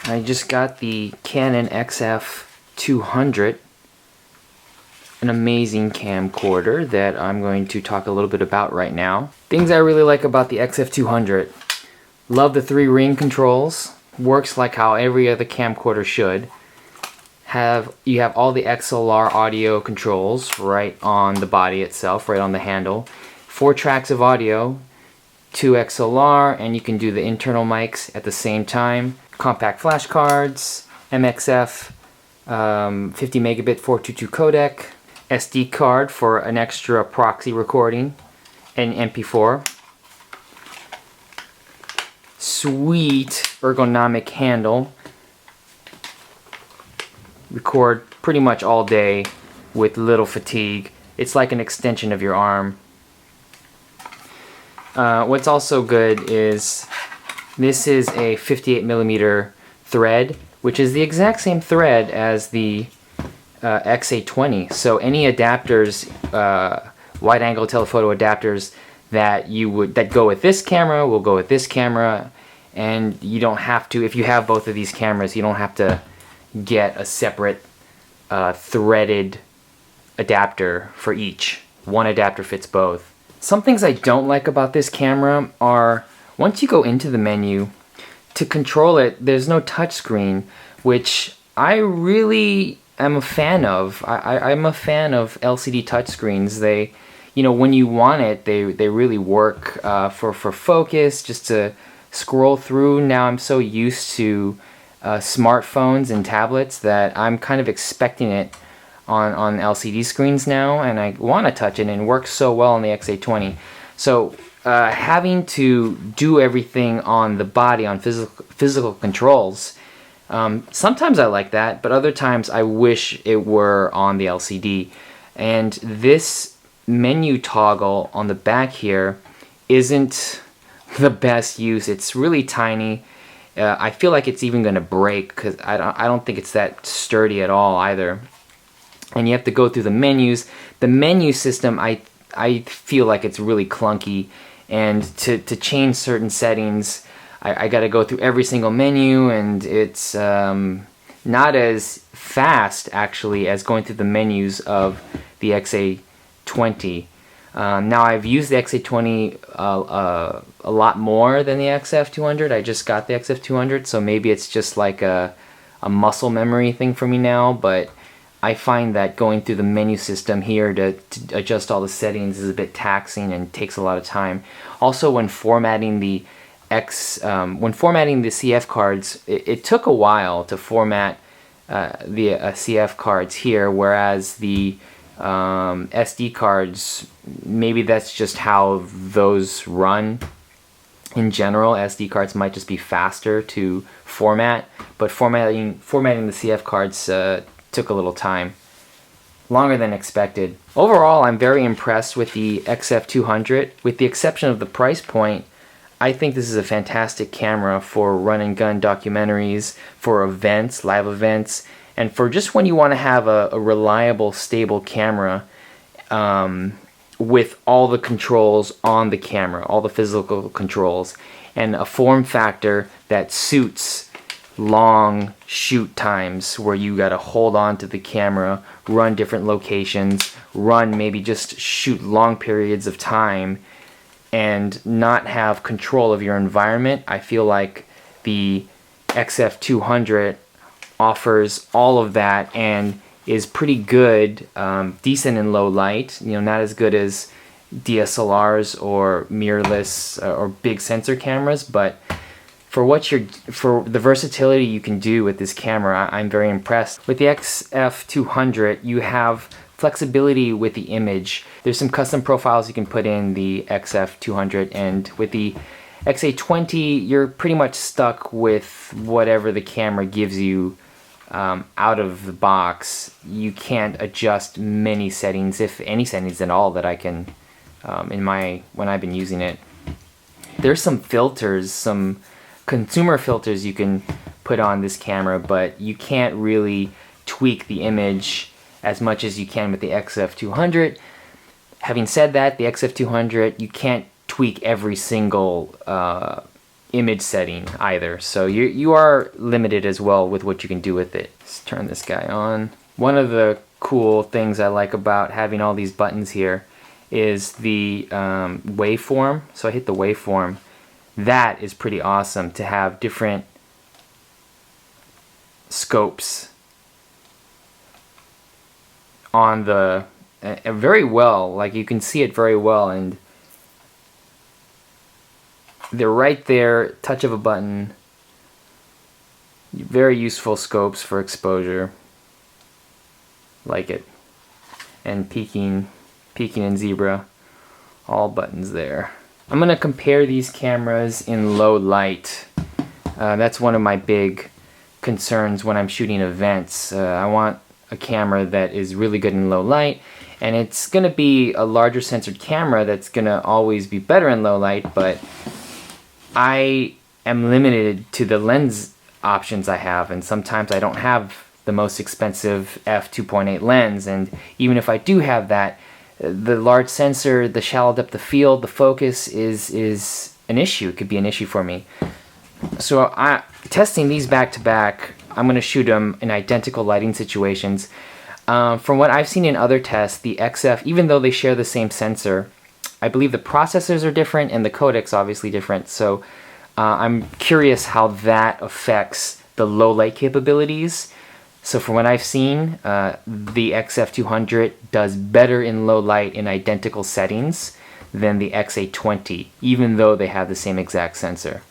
I just got the Canon XF200, an amazing camcorder that I'm going to talk a little bit about right now. Things I really like about the XF200. Love the 3-ring controls. Works like how every other camcorder should. You have all the XLR audio controls right on the body itself, right on the handle. 4 tracks of audio, 2 XLR, and you can do the internal mics at the same time. Compact flash cards, MXF, 50 megabit 422 codec, SD card for an extra proxy recording, and MP4. Sweet ergonomic handle. Record pretty much all day with little fatigue. It's like an extension of your arm. What's also good is this is a 58mm thread, which is the exact same thread as the XA20. So any adapters, wide-angle telephoto adapters that go with this camera will go with this camera, and you don't have to, if you have both of these cameras, you don't have to get a separate threaded adapter for each. One adapter fits both. Some things I don't like about this camera are, once you go into the menu, to control it, there's no touchscreen, which I really am a fan of. I'm a fan of LCD touchscreens. They, when you want it, they really work for focus, just to scroll through. Now I'm so used to smartphones and tablets that I'm kind of expecting it on LCD screens now, and I want to touch it, and it works so well on the XA20. So having to do everything on the body, on physical controls, sometimes I like that, but other times I wish it were on the LCD. And this menu toggle on the back here isn't the best use. It's really tiny. I feel like it's even going to break, because I don't think it's that sturdy at all either. And you have to go through the menus. The menu system, I feel like it's really clunky, and to change certain settings, I got to go through every single menu, and it's not as fast actually as going through the menus of the XA20. Now I've used the XA20 a lot more than the XF200. I just got the XF200, so maybe it's just like a muscle memory thing for me now, but I find that going through the menu system here to adjust all the settings is a bit taxing and takes a lot of time. Also, when formatting the CF cards, it took a while to format the CF cards here, whereas the SD cards, maybe that's just how those run. In general, SD cards might just be faster to format, but formatting the CF cards took a little time, longer than expected. Overall, I'm very impressed with the XF200. With the exception of the price point, I think this is a fantastic camera for run and gun documentaries, for events, live events, and for just when you want to have a reliable, stable camera with all the controls on the camera, all the physical controls, and a form factor that suits long shoot times where you got to hold on to the camera, run different locations, maybe just shoot long periods of time, and not have control of your environment. I feel like the XF200 offers all of that and is pretty good, decent in low light. Not as good as DSLRs or mirrorless or big sensor cameras, but for the versatility you can do with this camera, I'm very impressed. With the XF200, you have flexibility with the image. There's some custom profiles you can put in the XF200, and with the XA20, you're pretty much stuck with whatever the camera gives you out of the box. You can't adjust many settings, if any settings at all, that I can when I've been using it. There's some filters, some consumer filters you can put on this camera, but you can't really tweak the image as much as you can with the XF200. Having said that, the XF200, you can't tweak every single image setting either. So you are limited as well with what you can do with it. Let's turn this guy on. One of the cool things I like about having all these buttons here is the waveform. So I hit the waveform. That is pretty awesome to have different scopes on the very well, like you can see it very well, and they're right there, touch of a button. Very useful scopes for exposure. Like it. And peaking and zebra, all buttons there. I'm gonna compare these cameras in low light. That's one of my big concerns when I'm shooting events. I want a camera that is really good in low light, and it's gonna be a larger sensored camera that's gonna always be better in low light, but I am limited to the lens options I have, and sometimes I don't have the most expensive f2.8 lens, and even if I do have that, the large sensor, the shallow depth of field, the focus is an issue. It could be an issue for me. So testing these back to back, I'm going to shoot them in identical lighting situations. From what I've seen in other tests, the XF, even though they share the same sensor, I believe the processors are different and the codec's obviously different. So I'm curious how that affects the low light capabilities. So from what I've seen, the XF200 does better in low light in identical settings than the XA20, even though they have the same exact sensor.